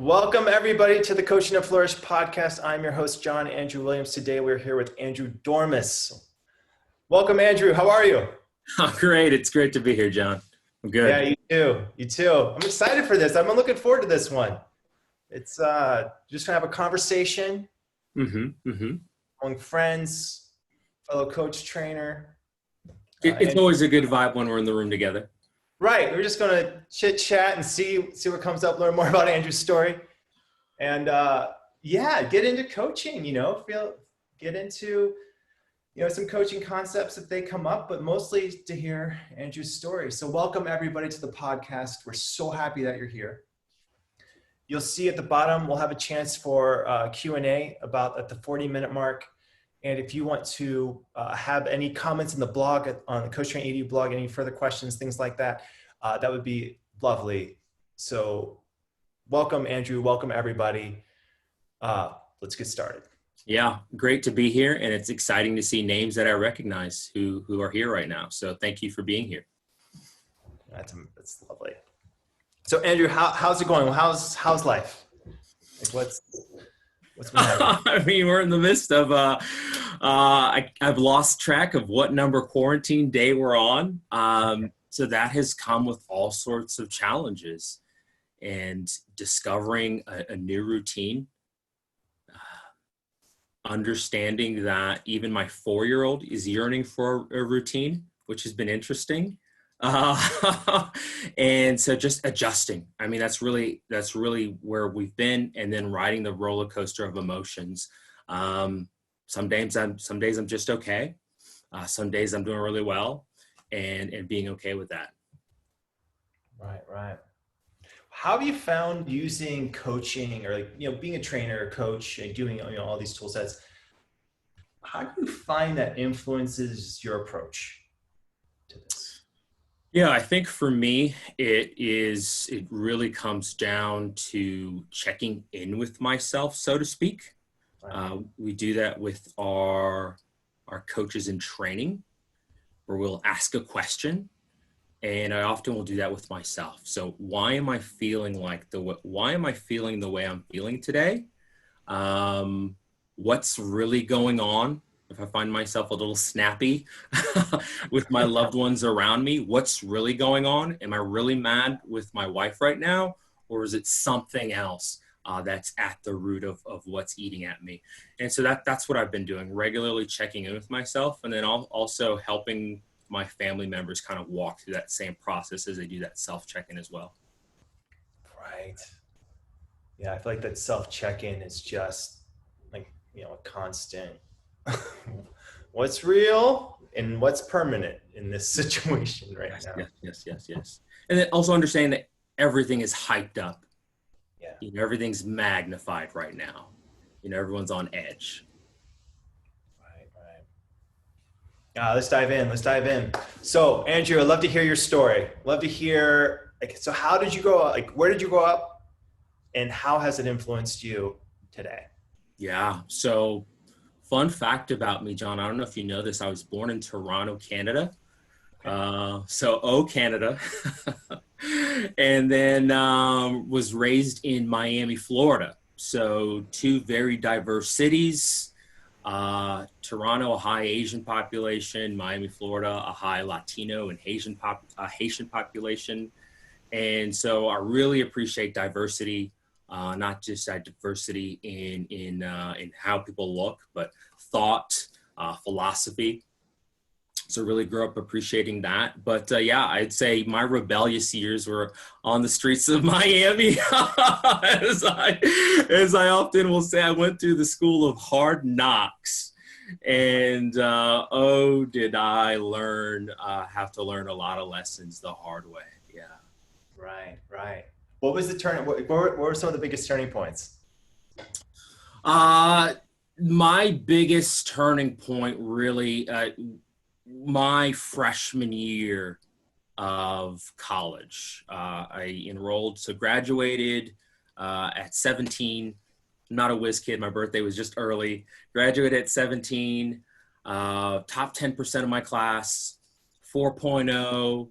Welcome, everybody, to the Coaching to Flourish podcast. I'm your host, John Andrew Williams. Today, we're here with Andrew Dormus. Welcome, Andrew. How are you? Oh, great. It's great to be here, John. I'm good. Yeah, you too. You too. I'm excited for this. I'm looking forward to this one. It's just going to have a conversation among friends, fellow coach trainer. It's always a good vibe when we're in the room together. Right. We're just going to chit chat and see what comes up, learn more about Andrew's story. And get into coaching, get into, some coaching concepts if they come up, but mostly to hear Andrew's story. So welcome everybody to the podcast. We're so happy that you're here. You'll see at the bottom, we'll have a chance for Q&A about at the 40-minute mark. And if you want to have any comments in the blog, on the Coach Train EDU blog, any further questions, things like that, that would be lovely. So welcome, Andrew. Welcome, everybody. Let's get started. Yeah, great to be here. And it's exciting to see names that I recognize who are here right now. So thank you for being here. That's lovely. So Andrew, how's it going? How's life? Like what's been happening? I mean, we're in the midst of, I've lost track of what number quarantine day we're on. So that has come with all sorts of challenges and discovering a new routine, understanding that even my 4-year-old is yearning for a routine, which has been interesting. And so just adjusting. I mean, that's really where we've been, and then riding the roller coaster of emotions. Some days I'm just okay. Some days I'm doing really well, and being okay with that. Right. How have you found using coaching or being a trainer or coach and doing all these tool sets? How do you find that influences your approach to this? Yeah, I think for me, it really comes down to checking in with myself, so to speak. Right. We do that with our coaches in training, where we'll ask a question, and I often will do that with myself. So why am I feeling the way I'm feeling today? What's really going on? If I find myself a little snappy with my loved ones around me, what's really going on? Am I really mad with my wife right now? Or is it something else that's at the root of what's eating at me? And so that's what I've been doing, regularly checking in with myself, and then also helping my family members kind of walk through that same process as they do that self-check-in as well. Right. Yeah, I feel like that self-check-in is just like, a constant what's real and what's permanent in this situation right now. Yes. And then also understand that everything is hyped up. Yeah. Everything's magnified right now. Everyone's on edge. Right. Let's dive in. So Andrew, I'd love to hear your story. Love to hear, so how did you grow up? Where did you grow up and how has it influenced you today? Yeah. So fun fact about me, John, I don't know if you know this. I was born in Toronto, Canada. So Canada. And then was raised in Miami, Florida. So 2 very diverse cities. Toronto, a high Asian population. Miami, Florida, a high Latino and Haitian population. And so I really appreciate diversity. Not just diversity in how people look, but thought, philosophy. So really grew up appreciating that. But I'd say my rebellious years were on the streets of Miami. as I often will say, I went through the school of hard knocks. And did I have to learn a lot of lessons the hard way. Yeah. Right. What was the turning? What were some of the biggest turning points? My biggest turning point really, my freshman year of college. I enrolled, so graduated at 17. I'm not a whiz kid. My birthday was just early. Graduated at 17. Top 10% of my class, 4.0.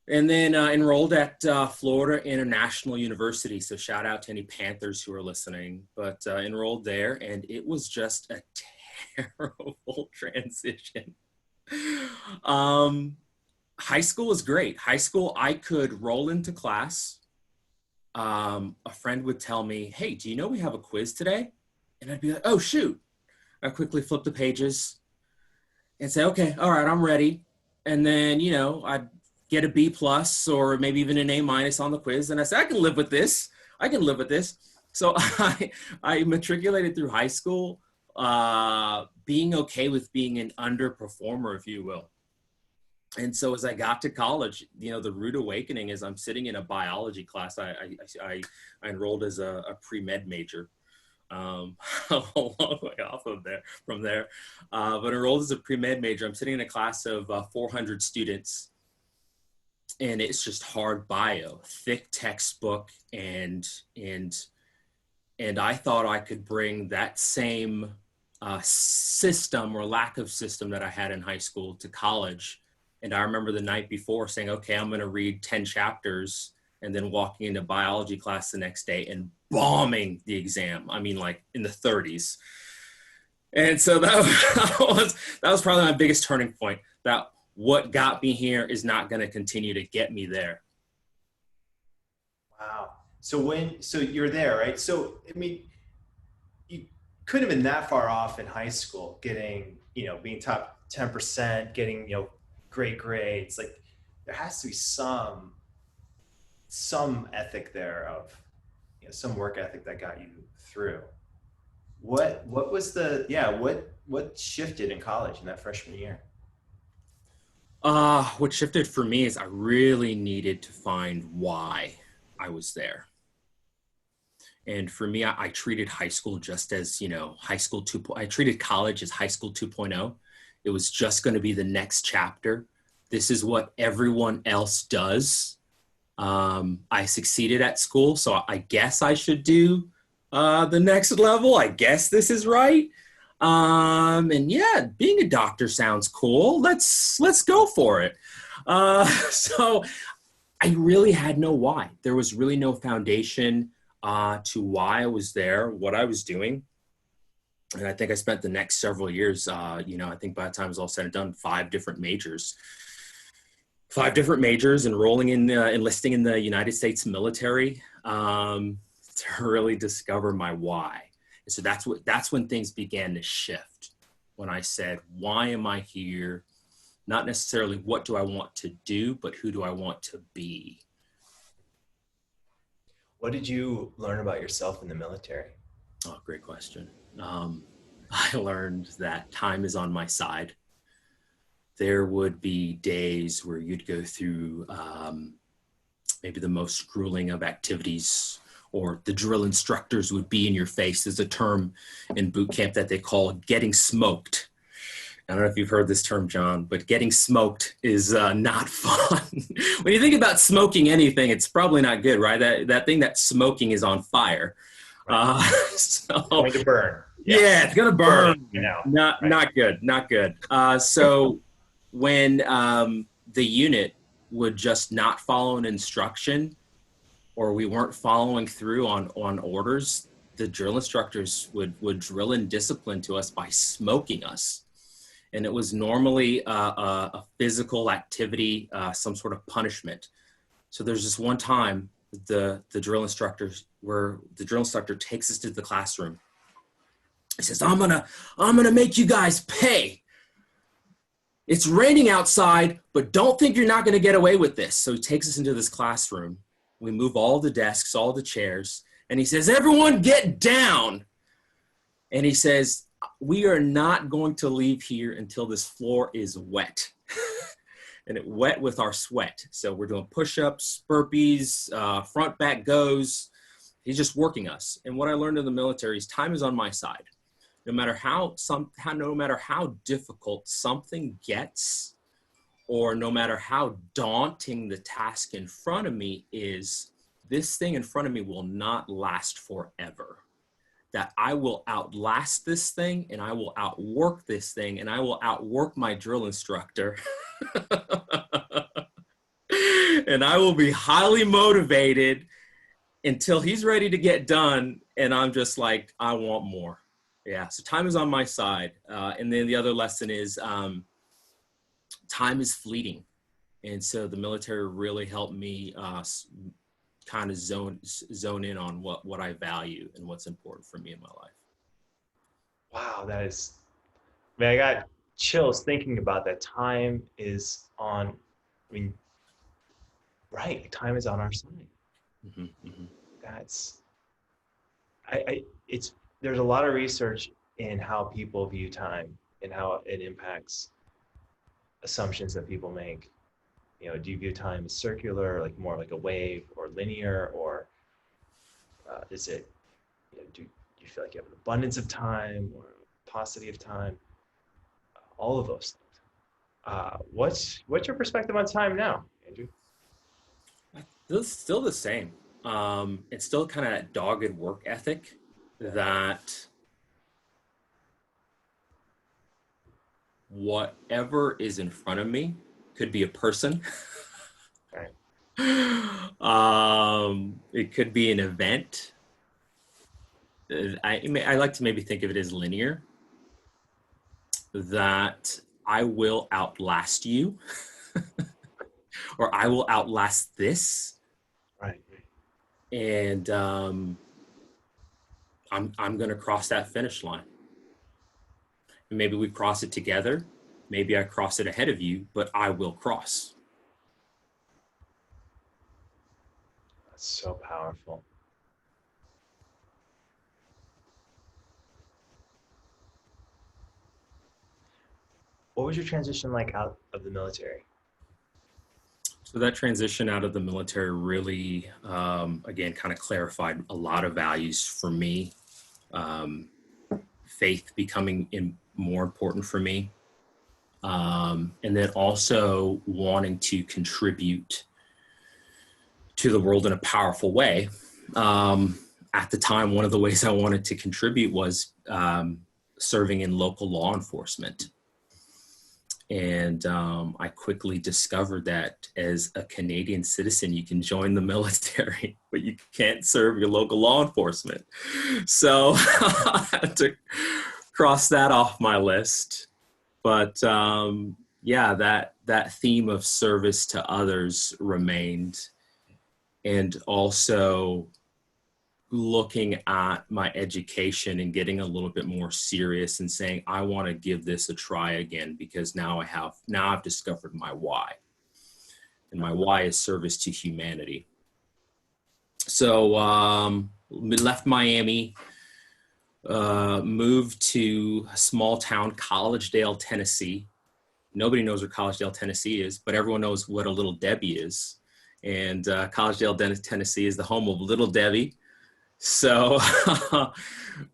And then enrolled at Florida International University. So shout out to any Panthers who are listening, but enrolled there, and it was just a terrible transition. High school was great. High school, I could roll into class. A friend would tell me, hey, do you know we have a quiz today? And I'd be like, oh, shoot. I quickly flip the pages and say, okay, all right, I'm ready. And then, I'd get a B plus or maybe even an A minus on the quiz. And I said, I can live with this. I can live with this. So I matriculated through high school, being okay with being an underperformer, if you will. And so as I got to college, the rude awakening is I'm sitting in a biology class. I enrolled as a pre-med major, a long way off of from there, but enrolled as a pre-med major. I'm sitting in a class of 400 students, and it's just hard bio, thick textbook, and I thought I could bring that same system or lack of system that I had in high school to college. And I remember the night before saying, okay, I'm going to read 10 chapters, and then walking into biology class the next day and bombing the exam. I mean, like in the 30s. And so that was probably my biggest turning point, that what got me here is not going to continue to get me there. Wow. So you're there, right? So, I mean, you couldn't have been that far off in high school, getting, being top 10%, getting, great grades. Like, there has to be some ethic there of, some work ethic that got you through. What was what shifted in college in that freshman year? What shifted for me is I really needed to find why I was there. And for me, I treated high school just as, high school 2. I treated college as high school 2.0. It was just going to be the next chapter. This is what everyone else does. I succeeded at school, so I guess I should do the next level. I guess this is right. And yeah, being a doctor sounds cool. Let's go for it. So I really had no why. There was really no foundation to why I was there, what I was doing. And I think I spent the next several years, I think by the time it was all said and done, 5 different majors, enrolling in, enlisting in the United States military to really discover my why. And so that's when things began to shift. When I said, why am I here? Not necessarily what do I want to do, but who do I want to be? What did you learn about yourself in the military? Oh, great question. I learned that time is on my side. There would be days where you'd go through maybe the most grueling of activities, or the drill instructors would be in your face. There's a term in boot camp that they call getting smoked. I don't know if you've heard this term, John, but getting smoked is not fun. When you think about smoking anything, it's probably not good, right? That thing that's smoking is on fire. Right. So, going to burn. Yeah, it's going to burn. Not good. So when the unit would just not follow an instruction, or we weren't following through on orders, the drill instructors would drill in discipline to us by smoking us. And it was normally a physical activity, some sort of punishment. So there's this one time the drill instructor takes us to the classroom. He says, I'm gonna make you guys pay. It's raining outside, but don't think you're not gonna get away with this. So he takes us into this classroom. We move all the desks, all the chairs, and he says, everyone get down. And he says, we are not going to leave here until this floor is wet. And it wet with our sweat. So we're doing push-ups, burpees, front, back goes. He's just working us. And what I learned in the military is time is on my side. No matter how difficult something gets, or no matter how daunting the task in front of me is, this thing in front of me will not last forever. That I will outlast this thing, and I will outwork this thing, and I will outwork my drill instructor. and I will be highly motivated until he's ready to get done. And I'm just like, I want more. Yeah. So time is on my side. And then the other lesson is time is fleeting. And so the military really helped me kind of zone in on what I value and what's important for me in my life. Wow, that is, man, I got chills thinking about that. Time is on, I mean, right, time is on our side. Mm-hmm, mm-hmm. That's, it's, there's a lot of research in how people view time and how it impacts assumptions that people make. You know, do you view time as circular, like more like a wave, or linear, or is it, you know, do you feel like you have an abundance of time or paucity of time? All of those things. What's your perspective on time now, Andrew? It's still the same. It's still kind of that dogged work ethic that whatever is in front of me could be a person. Right. It could be an event. I like to maybe think of it as linear, that I will outlast you or I will outlast this. Right. And I'm going to cross that finish line. And maybe we cross it together. Maybe I cross it ahead of you, but I will cross. That's so powerful. What was your transition like out of the military? So that transition out of the military really, again, kind of clarified a lot of values for me. Faith becoming more important for me. And then also wanting to contribute to the world in a powerful way. At the time, one of the ways I wanted to contribute was serving in local law enforcement. And I quickly discovered that as a Canadian citizen, you can join the military, but you can't serve your local law enforcement. So I had to cross that off my list. But yeah, that theme of service to others remained. And also looking at my education and getting a little bit more serious and saying, I want to give this a try again, because now I've discovered my why. And my why is service to humanity. So we left Miami, moved to a small town, Collegedale, Tennessee. Nobody knows where Collegedale, Tennessee is, but everyone knows what a Little Debbie is. And Collegedale, Tennessee is the home of Little Debbie. So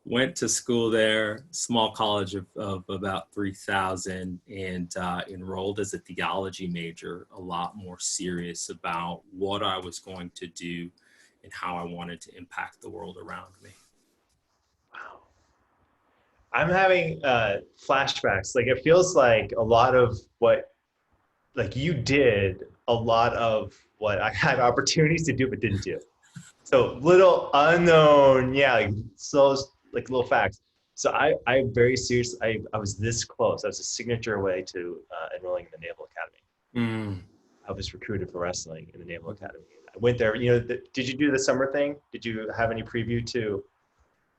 went to school there, small college of about 3,000, and enrolled as a theology major, a lot more serious about what I was going to do and how I wanted to impact the world around me. Wow. I'm having flashbacks. Like, it feels like a lot of what, like, you did a lot of what I had opportunities to do but didn't do. So little unknown, yeah, like, so like little facts. So I very seriously, I was this close. I was a signature away to enrolling in the Naval Academy. I was recruited for wrestling in the Naval Academy. I went there. You know, did you do the summer thing? Did you have any preview to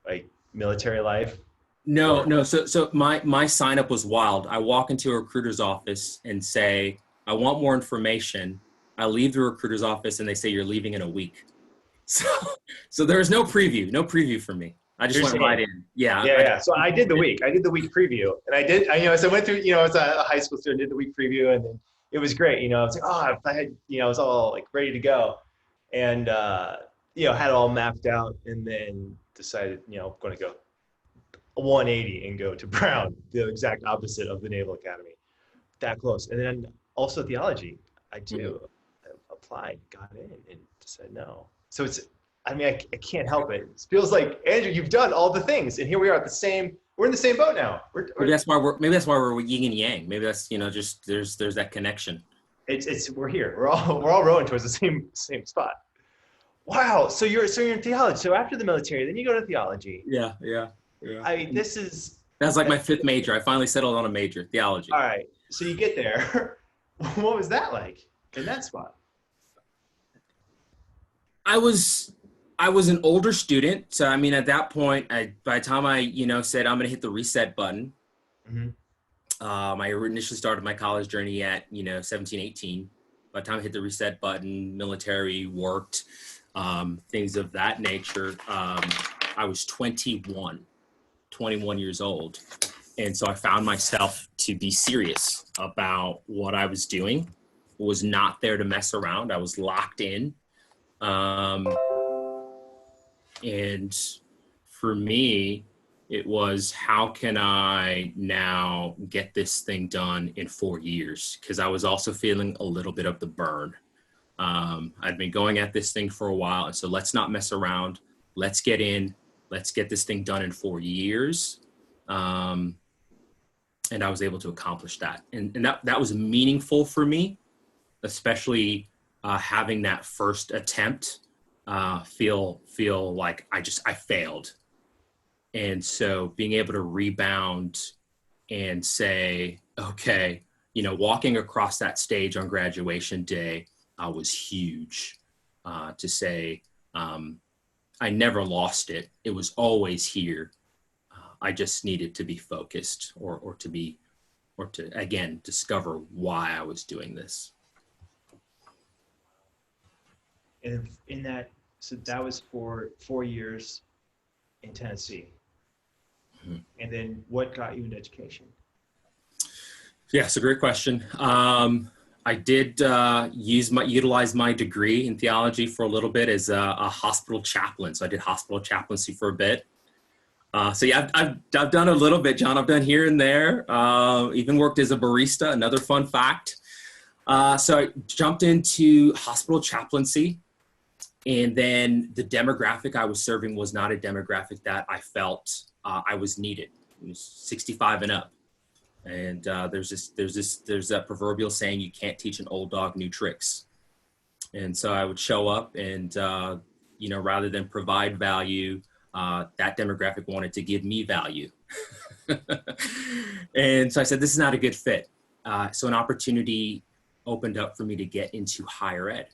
like military life? No. So my sign up was wild. I walk into a recruiter's office and say, I want more information. I leave the recruiter's office and they say, you're leaving in a week. So there was no preview for me. I just went right in. Yeah. So I did the week preview, and so I went through, I was a high school student, did the week preview, and then it was great. I was like, oh, if I had, I was all like ready to go, and had it all mapped out, and then decided, I'm going to go 180 and go to Brown, the exact opposite of the Naval Academy, that close. And then also theology, I applied, got in, and said no. So it's, I can't help it. It feels like, Andrew, you've done all the things, and here we are we're in the same boat now. Maybe that's why we're yin and yang. Maybe that's, just there's that connection. we're here. We're all rowing towards the same spot. Wow. So you're in theology. So after the military, then you go to theology. Yeah, yeah, yeah. I mean, this is That's like my fifth major. I finally settled on a major, all theology. right. So you get there. What was that like in that spot? I was I was an older student, so I mean, at that point, by the time I said I'm going to hit the reset button, Mm-hmm. I initially started my college journey at 17, 18. By the time I hit the reset button, military, worked, things of that nature. I was 21 years old. And so I found myself to be serious about what I was doing. Was not there to mess around. I was locked in. Um, and for me, it was, how can I now get this thing done in 4 years? Because I was also feeling a little bit of the burn. I'd been going at this thing for a while. And so let's not mess around. Let's get in. Let's get this thing done in 4 years. And I was able to accomplish that. And that was meaningful for me, especially having that first attempt feel like I failed. And so being able to rebound and say, okay, walking across that stage on graduation day was huge. To say, I never lost it. It was always here. I just needed to be focused or to again discover why I was doing this. And in that, so that was for 4 years in Tennessee. Mm-hmm. And then what got you into education? Yeah, it's a great question. I did utilize my degree in theology for a little bit as a hospital chaplain. So I did hospital chaplaincy for a bit. So yeah, I've done a little bit, John. I've done here and there. Even worked as a barista. Another fun fact. So I jumped into hospital chaplaincy, and then the demographic I was serving was not a demographic that I felt I was needed. It was 65 and up. And there's that proverbial saying, you can't teach an old dog new tricks. And so I would show up and, rather than provide value, that demographic wanted to give me value. And so I said, this is not a good fit. So an opportunity opened up for me to get into higher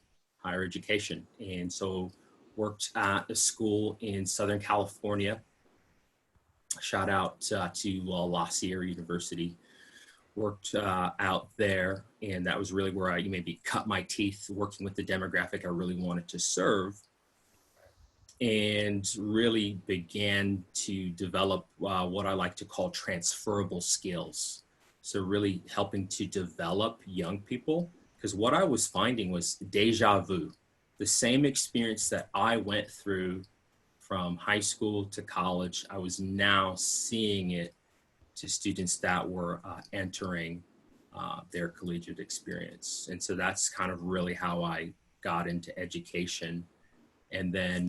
education. And so worked at a school in Southern California. Shout out to La Sierra University. Worked out there, and that was really where I maybe cut my teeth working with the demographic I really wanted to serve, and really began to develop what I like to call transferable skills. So really helping to develop young people, because what I was finding was deja vu, the same experience that I went through from high school to college. I was now seeing it to students that were entering their collegiate experience. And so that's kind of really how I got into education. And then,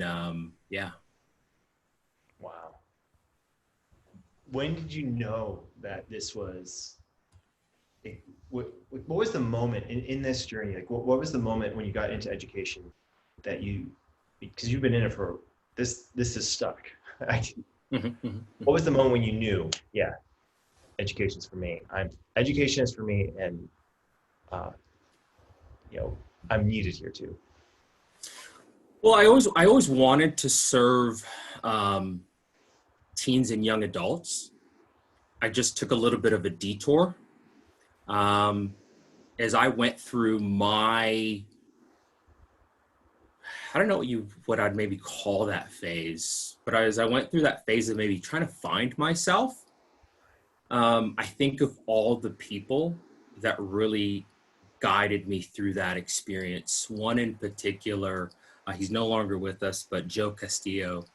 yeah. Wow. When did you know that this was, what was the moment in this journey? Like, what was the moment when you got into education that because you've been in it for, this is stuck. What was the moment when you knew, yeah, education's for me. Education is for me, and I'm needed here too. Well, I always wanted to serve teens and young adults. I just took a little bit of a detour as I went through my, I don't know what I'd maybe call that phase, but as I went through that phase of maybe trying to find myself, I think of all the people that really guided me through that experience. One in particular, he's no longer with us, but Joe Castillo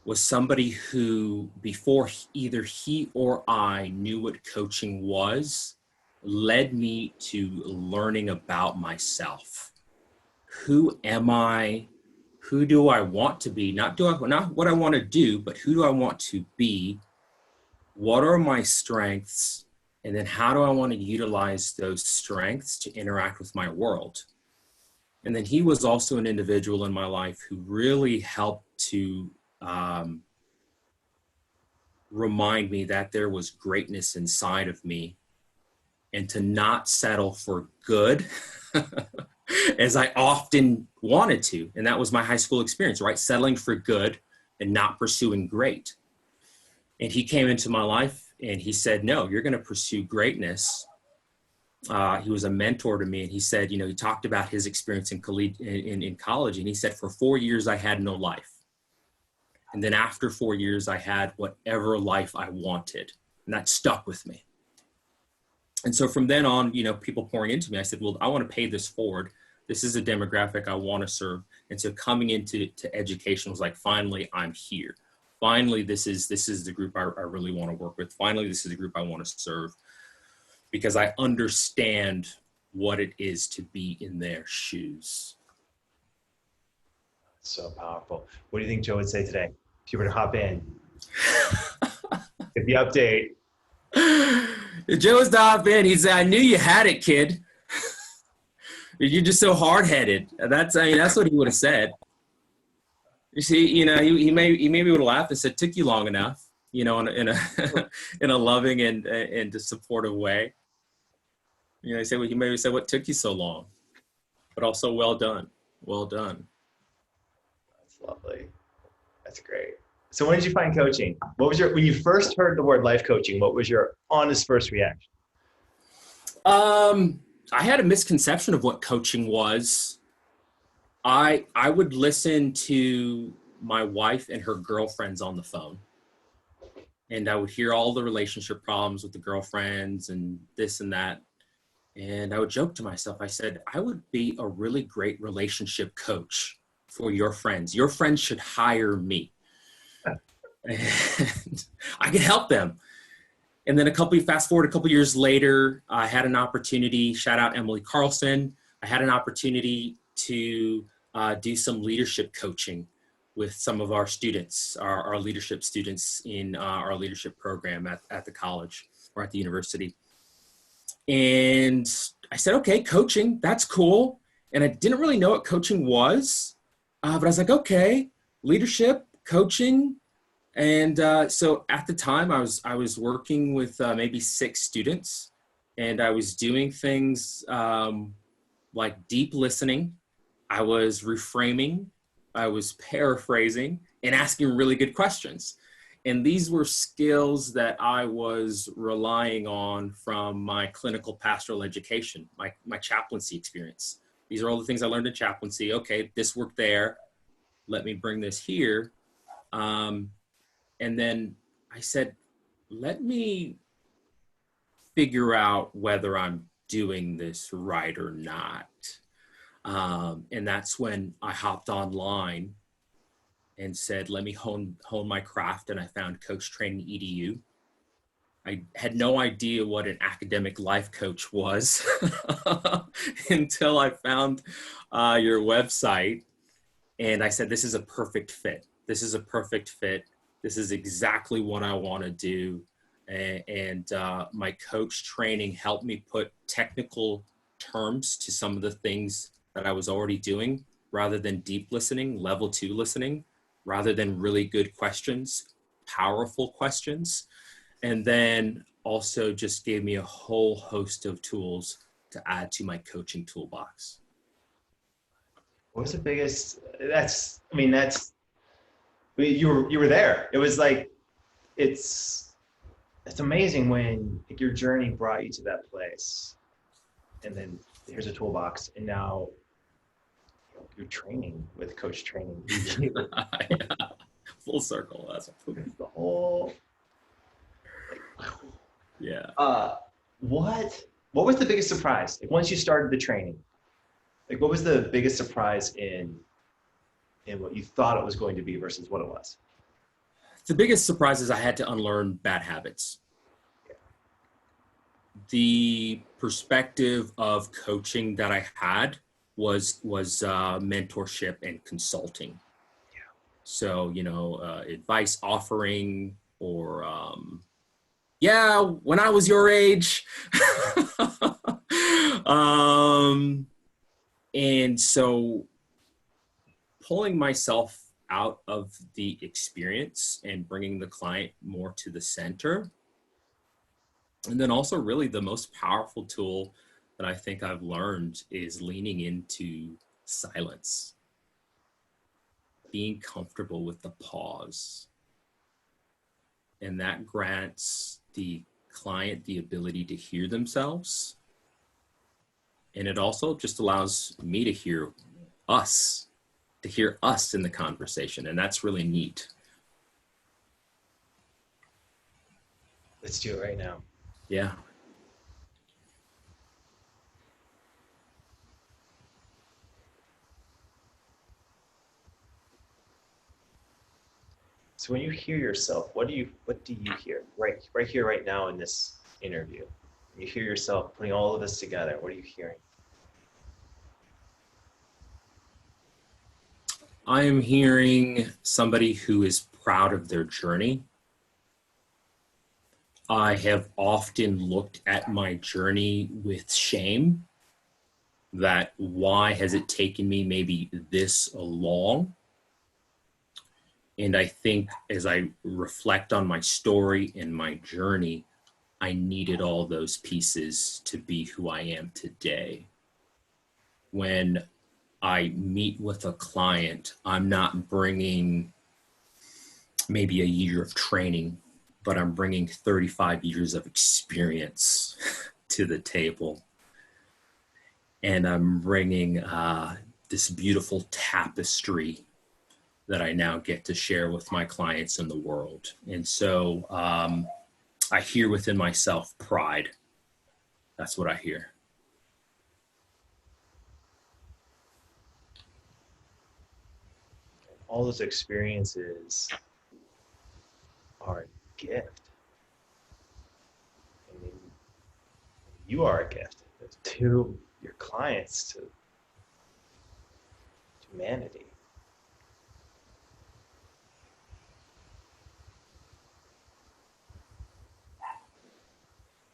was somebody who, before either he or I knew what coaching was, led me to learning about myself. Who am I? Who do I want to be? Not what I want to do, but who do I want to be? What are my strengths? And then how do I want to utilize those strengths to interact with my world? And then he was also an individual in my life who really helped to remind me that there was greatness inside of me and to not settle for good as I often wanted to. And that was my high school experience, right? Settling for good and not pursuing great. And he came into my life and he said, no, you're going to pursue greatness. He was a mentor to me. And he said, you know, he talked about his experience in college. And he said, for 4 years, I had no life. And then after 4 years, I had whatever life I wanted. And that stuck with me. And so from then on, you know, people pouring into me, I said, well, I want to pay this forward. This is a demographic I want to serve. And so coming into education was like, finally, I'm here. Finally, this is the group I really want to work with. Finally, this is the group I want to serve because I understand what it is to be in their shoes. So powerful. What do you think Joe would say today if you were to hop in? Get the update. Joe was to hop in. He said, I knew you had it, kid. You're just so hard-headed. That's what he would have said. You see, you know, he maybe would have laughed and said, took you long enough, you know, in a in a loving and a supportive way. You know, he maybe said, what took you so long? But also, well done. Well done. That's lovely. That's great. So when did you find coaching? When you first heard the word life coaching, what was your honest first reaction? I had a misconception of what coaching was. I would listen to my wife and her girlfriends on the phone, and I would hear all the relationship problems with the girlfriends and this and that. And I would joke to myself, I said, I would be a really great relationship coach for your friends. Your friends should hire me. And I could help them. And then fast forward a couple years later, I had an opportunity, shout out Emily Carlson. I had an opportunity to do some leadership coaching with some of our students, our leadership students in our leadership program at the college or at the university. And I said, okay, coaching, that's cool. And I didn't really know what coaching was, but I was like, okay, leadership, coaching. And so at the time I was working with maybe 6 students, and I was doing things like deep listening. I was reframing, I was paraphrasing, and asking really good questions. And these were skills that I was relying on from my clinical pastoral education, my chaplaincy experience. These are all the things I learned in chaplaincy. Okay, this worked there. Let me bring this here. And then I said, let me figure out whether I'm doing this right or not. And that's when I hopped online and said, let me hone my craft. And I found Coach Training EDU. I had no idea what an academic life coach was until I found your website. And I said, this is a perfect fit. This is a perfect fit. This is exactly what I want to do. And my coach training helped me put technical terms to some of the things that I was already doing, rather than deep listening, level 2 listening, rather than really good questions, powerful questions. And then also just gave me a whole host of tools to add to my coaching toolbox. What was the biggest, you were there. It was like, it's amazing when your journey brought you to that place. And then here's a toolbox. And now you're training with Coach Training. Yeah. Full circle. That's the whole. Yeah. What was the biggest surprise? Like once you started the training, like what was the biggest surprise in what you thought it was going to be versus what it was? The biggest surprise is I had to unlearn bad habits. The perspective of coaching that I had was mentorship and consulting. So, advice offering or, yeah, when I was your age. And so pulling myself out of the experience and bringing the client more to the center. And then also really the most powerful tool that I think I've learned is leaning into silence, being comfortable with the pause. And that grants the client the ability to hear themselves. And it also just allows me to hear us in the conversation. And that's really neat. Let's do it right now. Yeah. So when you hear yourself, what do you hear right here, right now in this interview? When you hear yourself putting all of this together, what are you hearing? I am hearing somebody who is proud of their journey. I have often looked at my journey with shame, that why has it taken me maybe this long? And I think as I reflect on my story and my journey, I needed all those pieces to be who I am today. When I meet with a client, I'm not bringing maybe a year of training, but I'm bringing 35 years of experience to the table. And I'm bringing this beautiful tapestry that I now get to share with my clients in the world. And so I hear within myself pride. That's what I hear. All those experiences are a gift. I mean, you are a gift to your clients, to humanity.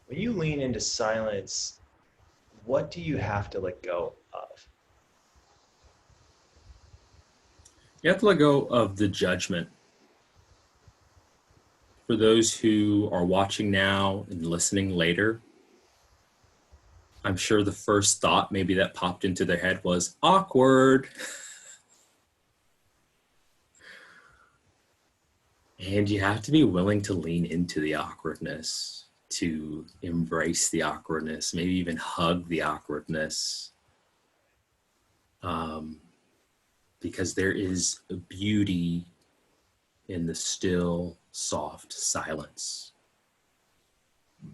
When you lean into silence, what do you have to let go of? You have to let go of the judgment. For those who are watching now and listening later, I'm sure the first thought maybe that popped into their head was awkward. And you have to be willing to lean into the awkwardness, to embrace the awkwardness, maybe even hug the awkwardness. Because there is a beauty in the still, soft silence. I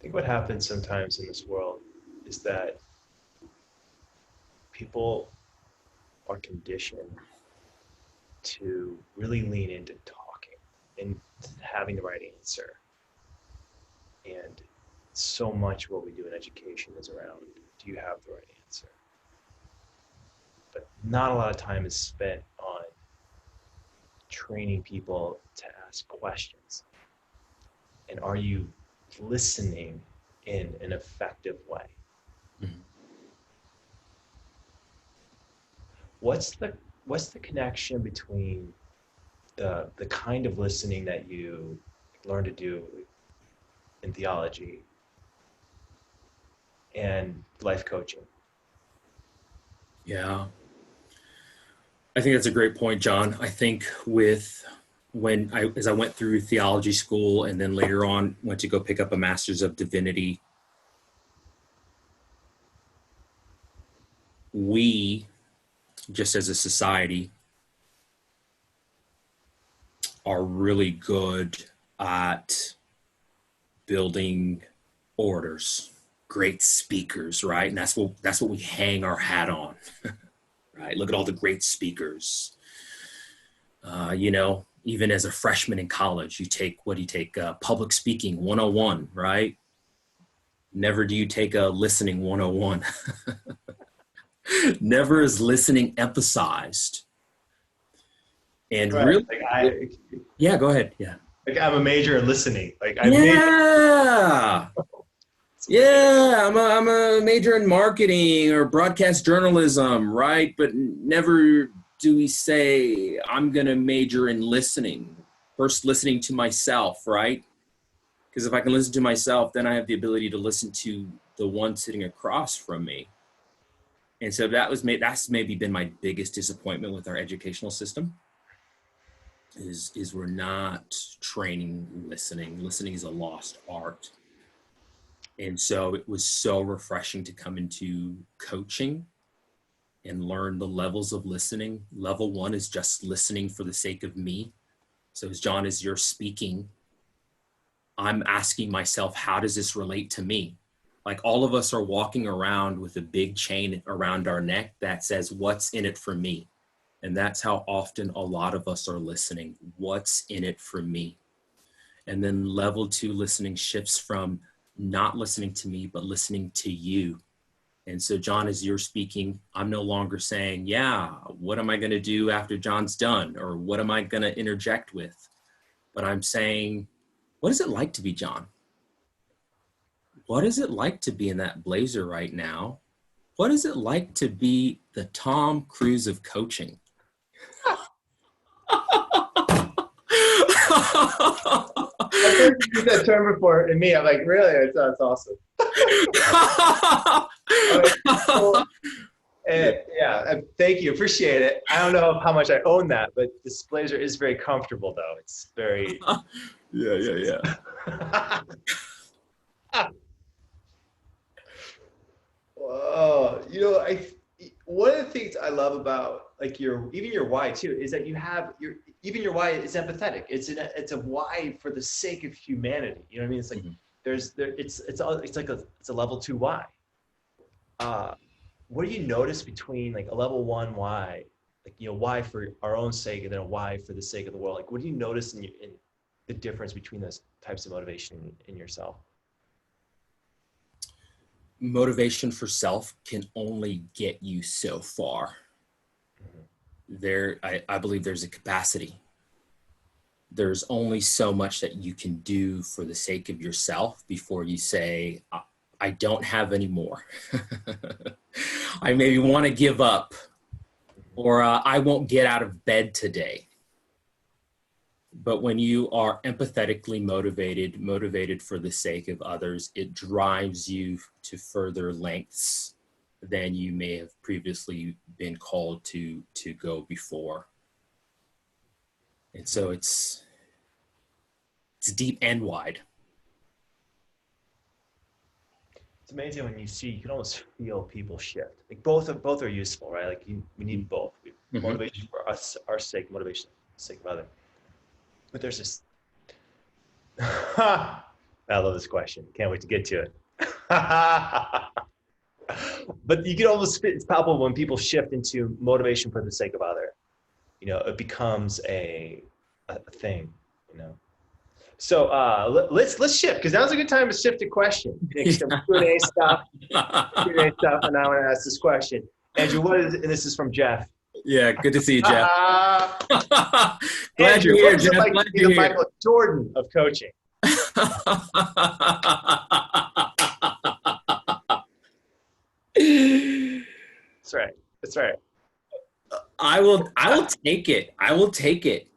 think what happens sometimes in this world is that people are conditioned to really lean into talking and having the right answer. And so much what we do in education is around, do you have the right answer? But not a lot of time is spent on training people to ask questions. And are you listening in an effective way? Mm-hmm. What's the connection between the kind of listening that you learn to do in theology and life coaching? Yeah. I think that's a great point, John. I think as I went through theology school and then later on went to go pick up a master's of divinity, we, just as a society, are really good at building orators, great speakers, right? And that's what we hang our hat on, right? Look at all the great speakers. Even as a freshman in college, you take public speaking 101, right? Never do you take a listening 101. Never is listening emphasized. And Right. really, yeah, go ahead. Yeah. Like I'm a major in listening. Like I made Yeah. Yeah, I'm a major in marketing or broadcast journalism, right? But never do we say I'm going to major in listening. First, listening to myself, right? Because if I can listen to myself, then I have the ability to listen to the one sitting across from me. And so that's maybe been my biggest disappointment with our educational system is we're not training listening. Listening is a lost art. And so it was so refreshing to come into coaching and learn the levels of listening. Level one is just listening for the sake of me. So as John, as you're speaking, I'm asking myself, how does this relate to me? Like all of us are walking around with a big chain around our neck that says, what's in it for me? And that's how often a lot of us are listening. What's in it for me? And then level two listening shifts from not listening to me, but listening to you. And so John, as you're speaking, I'm no longer saying, yeah, what am I going to do after John's done? Or what am I going to interject with? But I'm saying, what is it like to be John? What is it like to be in that blazer right now? What is it like to be the Tom Cruise of coaching? I've heard you use that term before, and me, I'm like, really? That's awesome. Cool. And thank you, appreciate it. I don't know how much I own that, but this blazer is very comfortable, though. It's very. Yeah. Whoa, one of the things I love about like even your why too is that you have your why is empathetic. It's a why for the sake of humanity. You know what I mean? It's like it's a level 2 why. What do you notice between like a level 1 why, like why for our own sake and then a why for the sake of the world? Like what do you notice in the difference between those types of motivation in yourself? Motivation for self can only get you so far. I believe there's a capacity. There's only so much that you can do for the sake of yourself before you say, I don't have any more. I maybe want to give up, or I won't get out of bed today. But when you are empathetically motivated for the sake of others, it drives you to further lengths than you may have previously been called to go before. And so it's deep and wide. It's amazing when you can almost feel people shift. Like both are useful, right? Like we need both. Motivation for us, our sake, motivation for the sake of others. But there's this. I love this question. Can't wait to get to it. But you can almost it's palpable when people shift into motivation for the sake of other. It becomes a thing. So let's shift because now's a good time to shift to question. Some Q&A stuff. Q&A stuff, and I want to ask this question, Andrew. And this is from Jeff. Yeah, good to see you, Jeff. Glad Andrew, you're here, Jeff. Like Glad you're here. Michael Jordan of coaching. That's right. I will take it. I will take it.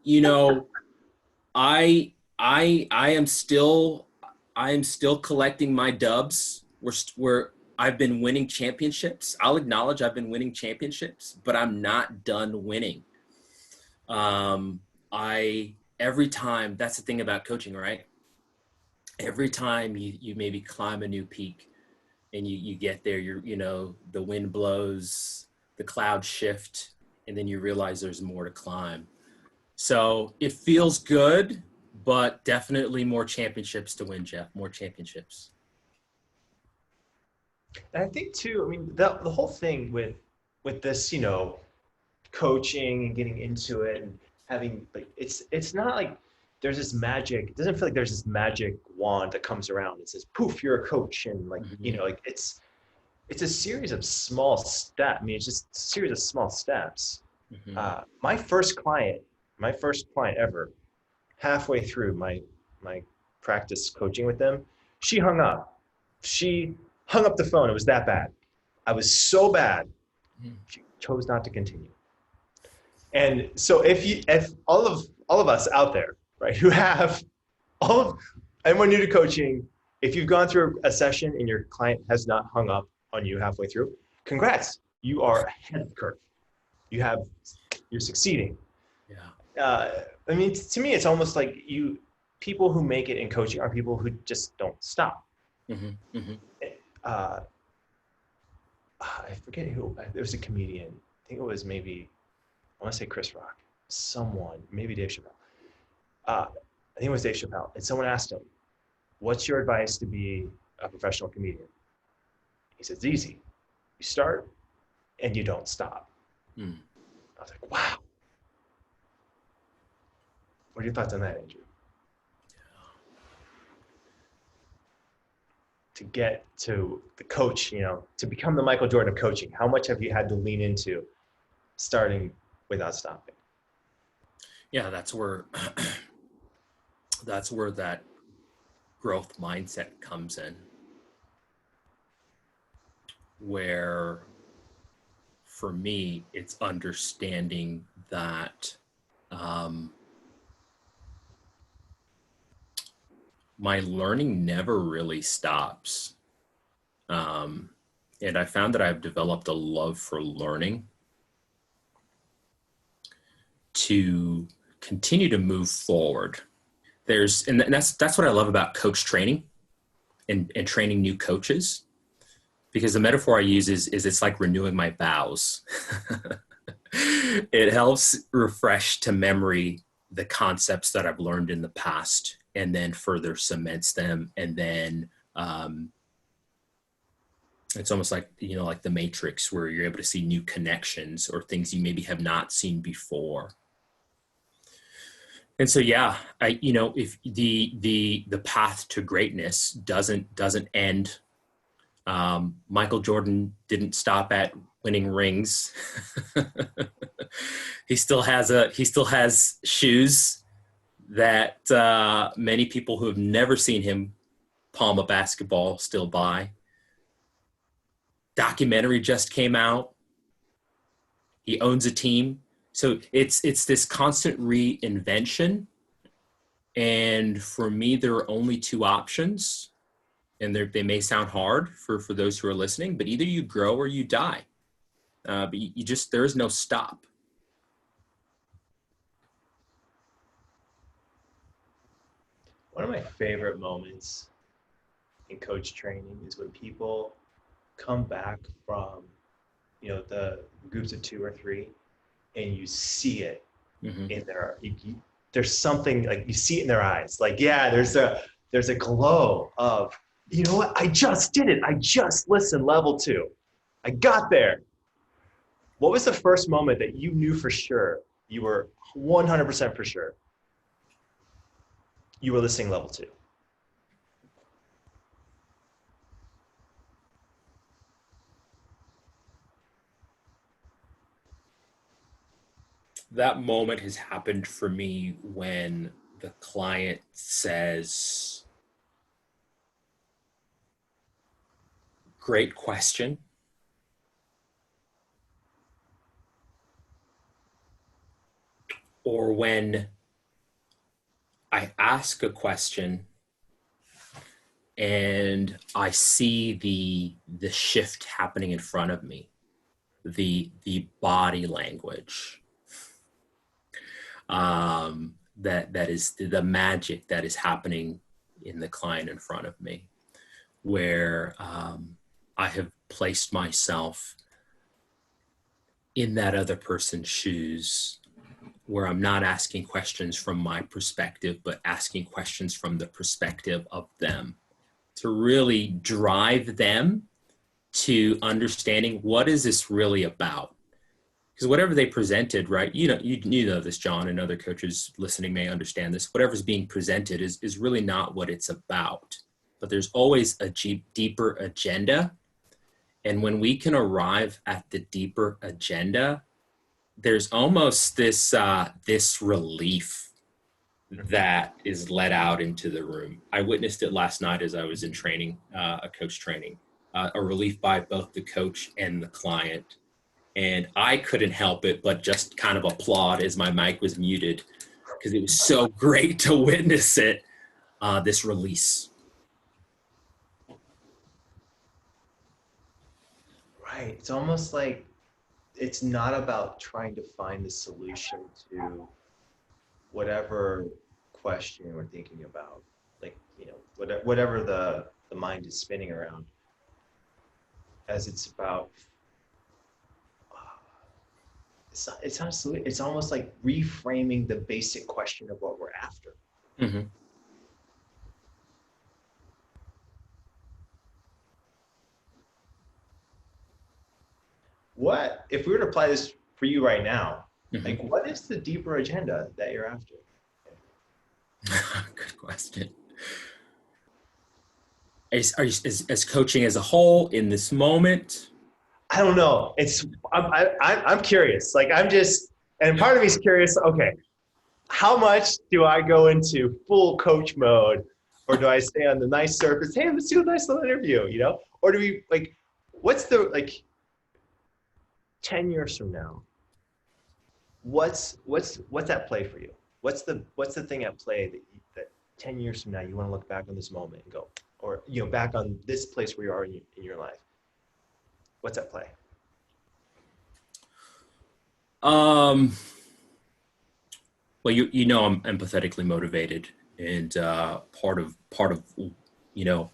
I am still collecting my dubs. I've been winning championships. I'll acknowledge I've been winning championships, but I'm not done winning. Every time, that's the thing about coaching, right? Every time you maybe climb a new peak and you get there, the wind blows, the clouds shift, and then you realize there's more to climb. So it feels good, but definitely more championships to win, Jeff, more championships. And I think too, I mean, the whole thing with this, coaching and getting into it and having like, it's not like there's this magic, it doesn't feel like there's this magic wand that comes around and says, poof, you're a coach. And like, like it's a series of small steps. I mean, it's just a series of small steps. My first client my first client ever, halfway through my practice coaching with them, she hung up. She hung up the phone. It was that bad. I was so bad. She chose not to continue. And so if all of us out there, right, who have all of anyone new to coaching, if you've gone through a session and your client has not hung up on you halfway through, congrats. You are ahead of the curve. You're succeeding. Yeah. I mean, to me, it's almost like people who make it in coaching are people who just don't stop. Mm-hmm. Mm-hmm. I forget who. There was a comedian. I think it was maybe, I want to say Chris Rock. Someone, maybe Dave Chappelle. I think it was Dave Chappelle. And someone asked him, "What's your advice to be a professional comedian?" He said, "It's easy. You start and you don't stop." Mm. I was like, wow. What are your thoughts on that, Andrew? To get to the coach, to become the Michael Jordan of coaching, how much have you had to lean into starting without stopping? Yeah, that's where that growth mindset comes in, where for me, it's understanding that my learning never really stops. And I found that I've developed a love for learning to continue to move forward. And that's what I love about coach training and training new coaches, because the metaphor I use is it's like renewing my vows. It helps refresh to memory the concepts that I've learned in the past, and then further cements them. And then it's almost like, like the Matrix, where you're able to see new connections or things you maybe have not seen before. And so, yeah, if the path to greatness doesn't end. Michael Jordan didn't stop at winning rings. He still has shoes that many people who have never seen him palm a basketball still buy. Documentary just came out. He owns a team. So it's this constant reinvention. And for me, there are only two options. And they may sound hard for those who are listening, but either you grow or you die. But there is no stop. One of my favorite moments in coach training is when people come back from, the groups of 2 or 3, and you see it in there's something, like, you see it in their eyes. Like, yeah, there's a glow of, you know what? I just did it. I just listened level 2. I got there. What was the first moment that you knew for sure, you were 100% for sure you were listening level 2? That moment has happened for me when the client says, "Great question." Or when I ask a question and I see the shift happening in front of me, the body language, that is the magic that is happening in the client in front of me, where I have placed myself in that other person's shoes, where I'm not asking questions from my perspective, but asking questions from the perspective of them, to really drive them to understanding, what is this really about? Because whatever they presented, right? You know this, John, and other coaches listening may understand this. Whatever's being presented is really not what it's about. But there's always a deeper agenda. And when we can arrive at the deeper agenda, there's almost this relief that is let out into the room. I witnessed it last night as I was in training, a coach training, a relief by both the coach and the client. And I couldn't help it but just kind of applaud as my mic was muted, because it was so great to witness it, this release. Right. It's almost like it's not about trying to find the solution to whatever question we're thinking about, like, whatever the mind is spinning around, as it's about, it's not a solution. It's almost like reframing the basic question of what we're after. Mm-hmm. What, if we were to apply this for you right now, Mm-hmm. like, what is the deeper agenda that you're after? Good question. As coaching as a whole in this moment? I don't know. I'm curious. Like, and part of me is curious. Okay, how much do I go into full coach mode, or do I stay on the nice surface? Hey, let's do a nice little interview, Or do we, like, what's the, like, 10 years from now? What's at play for you? What's the thing at play that 10 years from now you want to look back on this moment and go, or back on this place where you are in your life? What's at play? Well, I'm empathetically motivated, and part of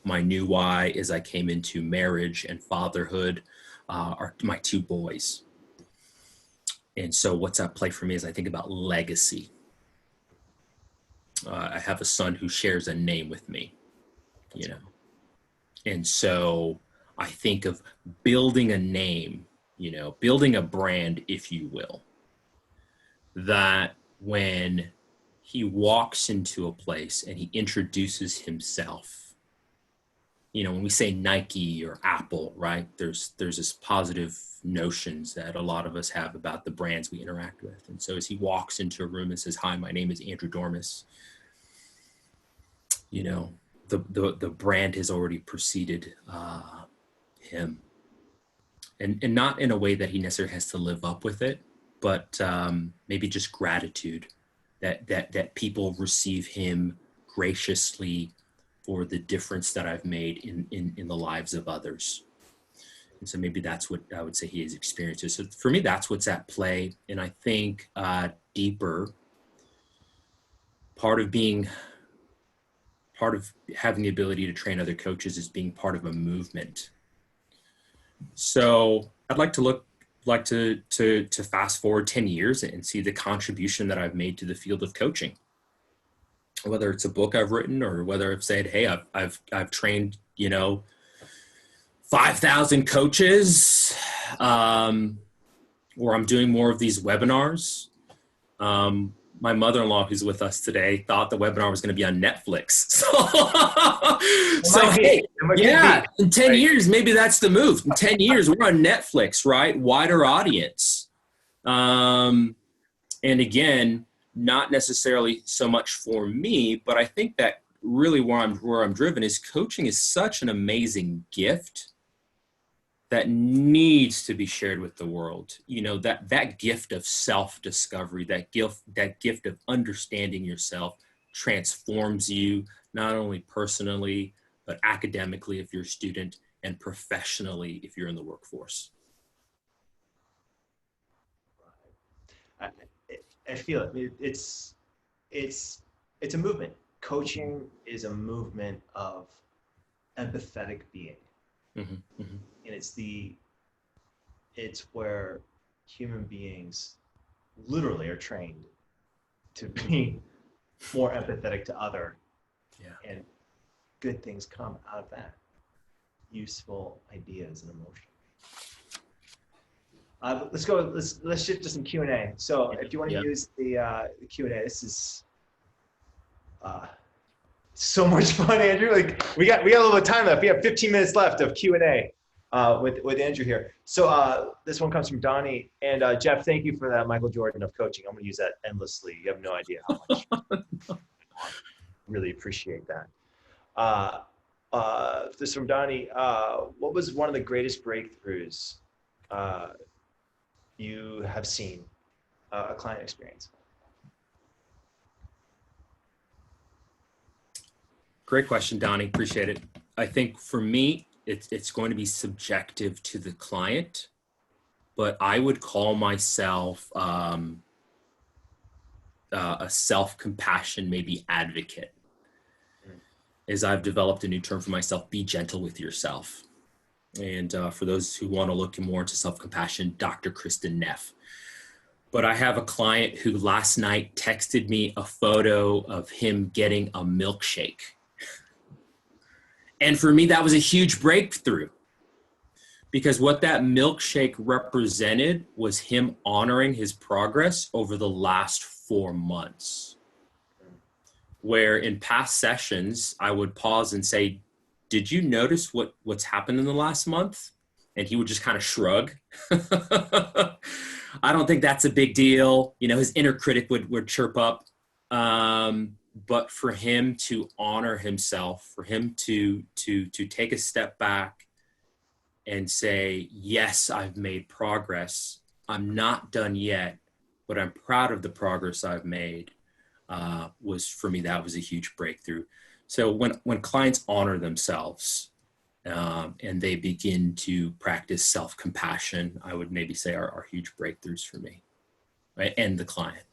my new why is I came into marriage and fatherhood are my two boys. And so what's at play for me is I think about legacy. I have a son who shares a name with me, and so I think of building a name, building a brand, if you will, that when he walks into a place and he introduces himself, when we say Nike or Apple, right, there's this positive notions that a lot of us have about the brands we interact with. And so as he walks into a room and says, "Hi, my name is Andrew Dormus," the brand has already preceded him. And not in a way that he necessarily has to live up with it, but maybe just gratitude that people receive him graciously for the difference that I've made in the lives of others. And so maybe that's what I would say he has experienced. So for me, that's what's at play. And I think deeper, part of having the ability to train other coaches is being part of a movement. So I'd like to fast forward 10 years and see the contribution that I've made to the field of coaching. Whether it's a book I've written, or whether I've said, "Hey, I've trained 5,000 coaches," or I'm doing more of these webinars. My mother-in-law, who's with us today, thought the webinar was going to be on Netflix. So hey, yeah, in 10 years, maybe that's the move. In 10 years, we're on Netflix, right? Wider audience. And again, not necessarily so much for me, but I think that really where I'm driven is coaching is such an amazing gift that needs to be shared with the world. That gift of self-discovery, that gift of understanding yourself transforms you, not only personally, but academically if you're a student, and professionally if you're in the workforce. I feel it. It's a movement. Coaching is a movement of empathetic being. Mm-hmm, mm-hmm. And it's where human beings literally are trained to be more empathetic to other. Yeah. And good things come out of that. Useful ideas and emotion. Let's shift to some Q&A. So if you want to use the Q&A, this is so much fun, Andrew. Like we got a little bit of time left. We have 15 minutes left of Q&A. with Andrew here. So this one comes from Donnie. And Jeff, thank you for that Michael Jordan of coaching. I'm going to use that endlessly. You have no idea how much. Really appreciate that. This is from Donnie. What was one of the greatest breakthroughs you have seen a client experience? Great question, Donnie. Appreciate it. I think for me, it's going to be subjective to the client, but I would call myself a self-compassion, maybe advocate. As I've developed a new term for myself, be gentle with yourself. And for those who want to look more into self-compassion, Dr. Kristen Neff. But I have a client who last night texted me a photo of him getting a milkshake. And for me, that was a huge breakthrough, because what that milkshake represented was him honoring his progress over the last 4 months. Where in past sessions, I would pause and say, did you notice what's happened in the last month? And he would just kind of shrug. I don't think that's a big deal. You know, his inner critic would chirp up. But for him to honor himself, for him to take a step back and say, yes, I've made progress. I'm not done yet, but I'm proud of the progress I've made. Was for me, that was a huge breakthrough. So when clients honor themselves and they begin to practice self-compassion, I would maybe say are huge breakthroughs for me, right? And the client.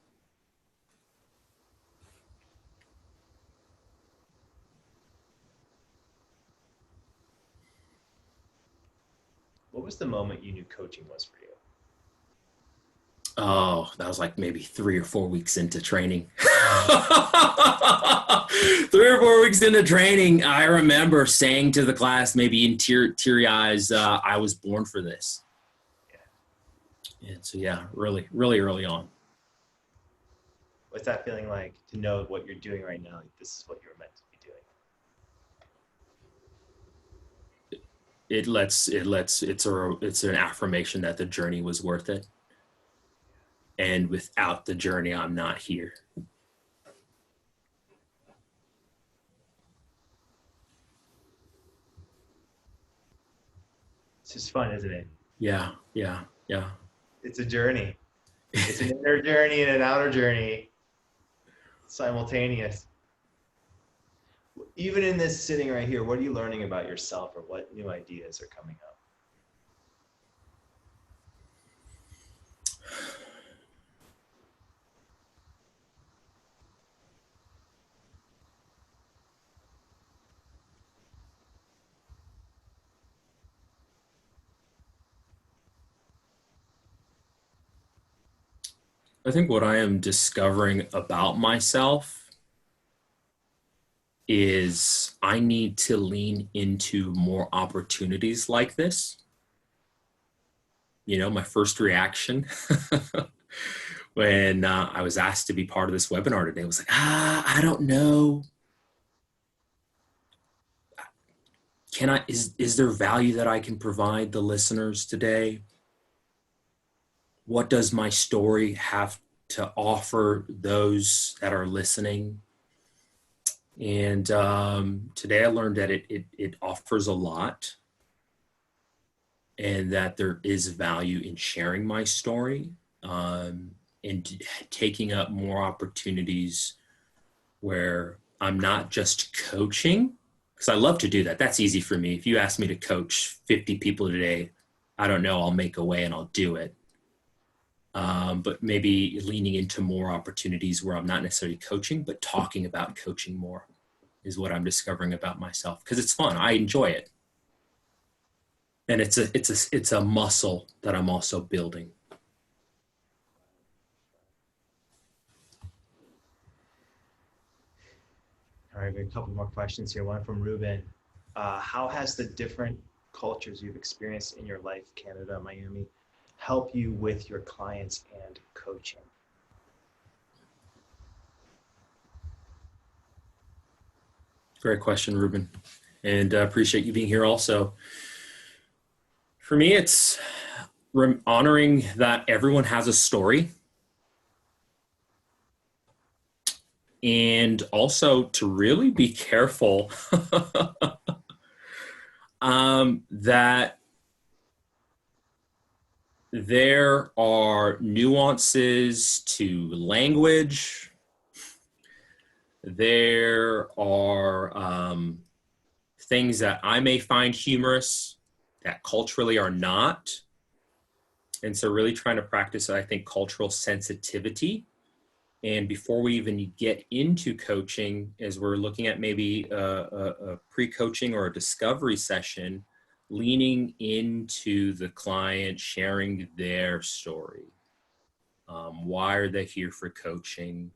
What was the moment you knew coaching was for you? Oh, that was like maybe 3 or 4 weeks into training. 3 or 4 weeks into training, I remember saying to the class, maybe in teary eyes, I was born for this. Yeah. And so, yeah, really, really early on. What's that feeling like to know what you're doing right now? Like, this is what you're meant to be doing. It's an affirmation that the journey was worth it. And without the journey, I'm not here. It's just fun, isn't it? Yeah. It's a journey. It's an inner journey and an outer journey, simultaneous. Even in this sitting right here, what are you learning about yourself, or what new ideas are coming up? I think what I am discovering about myself is I need to lean into more opportunities like this. You know, my first reaction when I was asked to be part of this webinar today was like, I don't know. Is there value that I can provide the listeners today? What does my story have to offer those that are listening? And today I learned that it offers a lot, and that there is value in sharing my story and taking up more opportunities where I'm not just coaching, because I love to do that. That's easy for me. If you ask me to coach 50 people today, I don't know, I'll make a way and I'll do it. But maybe leaning into more opportunities where I'm not necessarily coaching, but talking about coaching more is what I'm discovering about myself, because it's fun. I enjoy it. And it's a muscle that I'm also building. All right, we have a couple more questions here. One from Ruben. How has the different cultures you've experienced in your life, Canada, Miami, help you with your clients and coaching? Great question, Ruben. And I appreciate you being here also. For me, it's honoring that everyone has a story, and also to really be careful that there are nuances to language. There are things that I may find humorous that culturally are not. And so really trying to practice, I think, cultural sensitivity. And before we even get into coaching, as we're looking at maybe a pre-coaching or a discovery session, leaning into the client, sharing their story. Why are they here for coaching?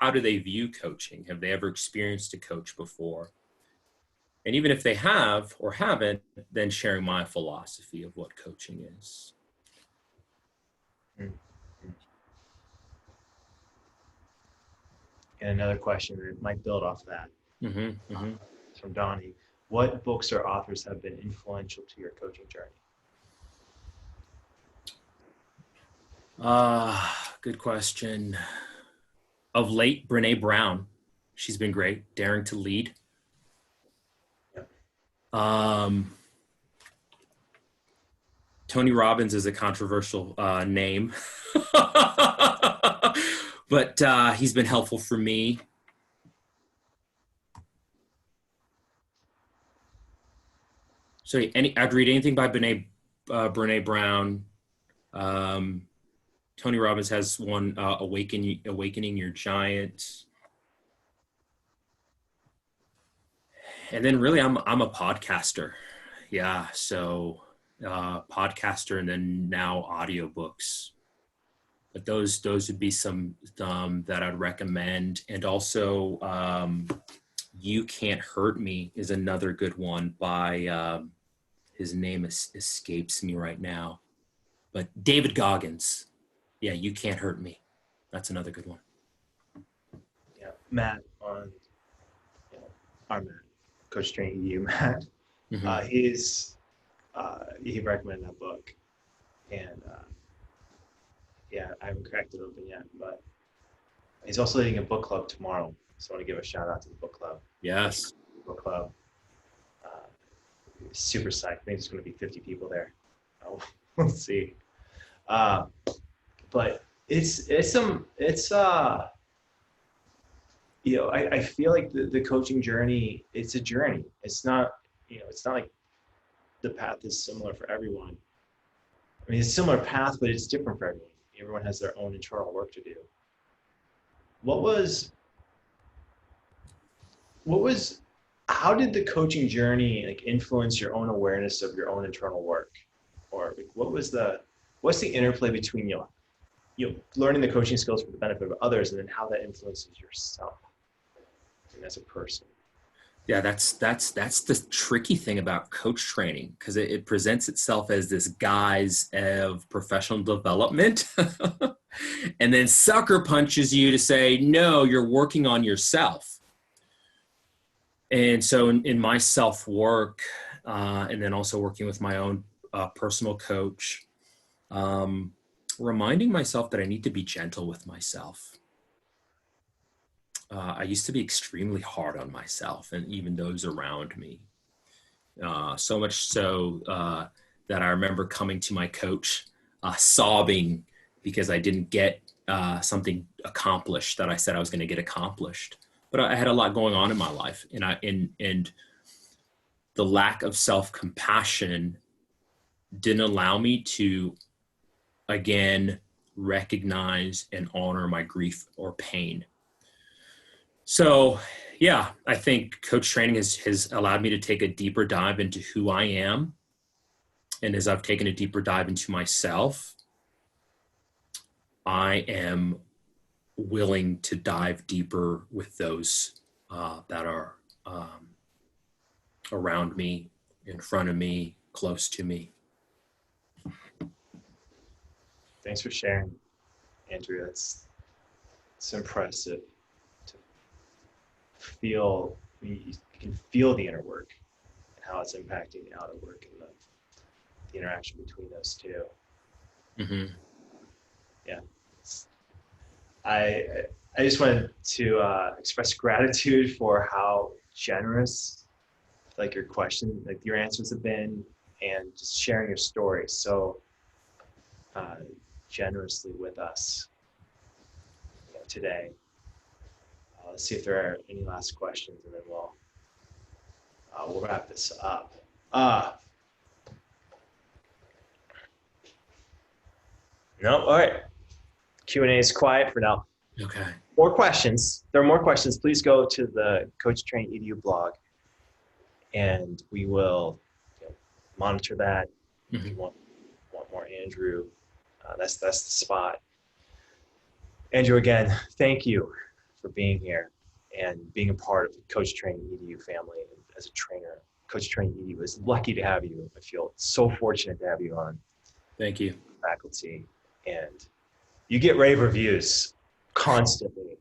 How do they view coaching? Have they ever experienced a coach before? And even if they have or haven't, then sharing my philosophy of what coaching is. Mm-hmm. And another question that might build off that. It's from Donnie. What books or authors have been influential to your coaching journey? Good question. Of late, Brené Brown. She's been great. Daring to Lead. Yep. Tony Robbins is a controversial name, but he's been helpful for me. So I'd read anything by Brené Brown. Tony Robbins has one, Awakening Your Giant. And then really I'm a podcaster. Yeah. So podcaster, and then now audiobooks. But those would be some that I'd recommend. And also You Can't Hurt Me is another good one by his name escapes me right now, but David Goggins. Yeah, You Can't Hurt Me. That's another good one. Yeah, Matt on our Matt, Coach Training EU, Matt. Mm-hmm. He recommended that book, and yeah, I haven't cracked it open yet, but he's also leading a book club tomorrow, so I want to give a shout out to the book club. Yes, book club. Super psyched. I think there's going to be 50 people there. We'll see. But I feel like the coaching journey, it's a journey. It's not like the path is similar for everyone. I mean, it's a similar path, but it's different for everyone. Everyone has their own internal work to do. How did the coaching journey influence your own awareness of your own internal work? Or what's the interplay between learning the coaching skills for the benefit of others, and then how that influences yourself and as a person? Yeah, that's the tricky thing about coach training, because it presents itself as this guise of professional development and then sucker punches you to say, no, you're working on yourself. And so in my self-work, and then also working with my own personal coach, reminding myself that I need to be gentle with myself. I used to be extremely hard on myself and even those around me. So much so that I remember coming to my coach sobbing because I didn't get something accomplished that I said I was going to get accomplished. But I had a lot going on in my life, and the lack of self-compassion didn't allow me to, again, recognize and honor my grief or pain. So, yeah, I think coach training has allowed me to take a deeper dive into who I am. And as I've taken a deeper dive into myself, I am willing to dive deeper with those that are around me, in front of me, close to me. Thanks for sharing, Andrew. It's impressive to feel. You can feel the inner work and how it's impacting the outer work, and the interaction between those two. Mm-hmm. Yeah. I just wanted to express gratitude for how generous, like your question, like your answers have been, and just sharing your story so generously with us today. Let's see if there are any last questions, and then we'll wrap this up. No, all right. Q&A is quiet for now. Okay. More questions. There are more questions. Please go to the Coach Train EDU blog, and we will monitor that. If you want more Andrew, that's the spot. Andrew, again, thank you for being here and being a part of the Coach Train EDU family. As a trainer, Coach Train EDU is lucky to have you. I feel so fortunate to have you on. Thank you. Faculty, and you get rave reviews constantly,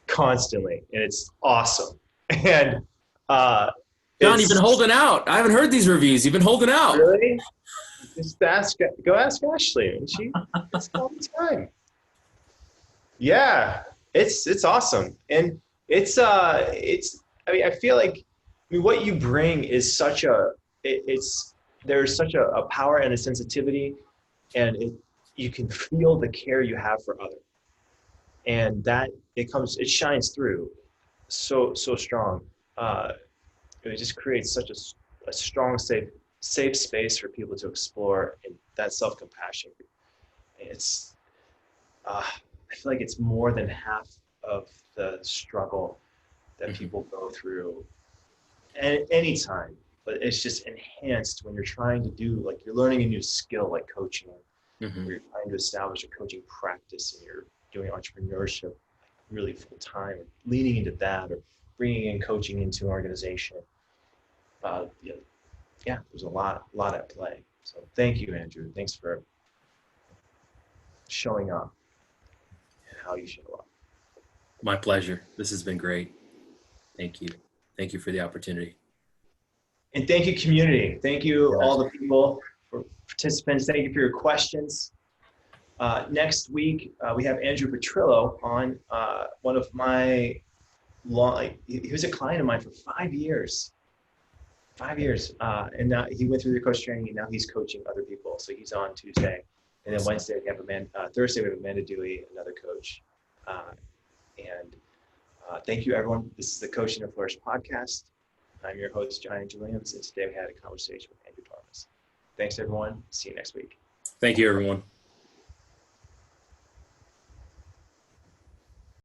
and it's awesome. And John, you've been holding out. I haven't heard these reviews. You've been holding out. Really? Just go ask Ashley, and she it's all the time. Yeah, it's awesome, and it's I mean, I feel like what you bring is such a there's such a power and a sensitivity, and you can feel the care you have for others, and that it shines through so strong. It just creates such a strong, safe space for people to explore, and that self-compassion. It's I feel like it's more than half of the struggle that people go through at any time, but it's just enhanced when you're trying to do, like, you're learning a new skill like coaching, where you're trying to establish a coaching practice, and you're doing entrepreneurship really full time, and leaning into that, or bringing in coaching into an organization. Yeah, there's a lot at play. So thank you, Andrew. Thanks for showing up and how you show up. My pleasure. This has been great. Thank you. Thank you for the opportunity. And thank you, community. Thank you, all the people, for participants. Thank you for your questions. Next week, we have Andrew Petrillo on, one of my he was a client of mine for 5 years. 5 years. And now he went through the coach training, and now he's coaching other people. So he's on Tuesday. And then Wednesday, we have Thursday, we have Amanda Dewey, another coach. Thank you, everyone. This is the Coaching to Flourish podcast. I'm your host, John Andrew Williams, and today we had a conversation with Andrew Dormus. Thanks, everyone. See you next week. Thank you, everyone.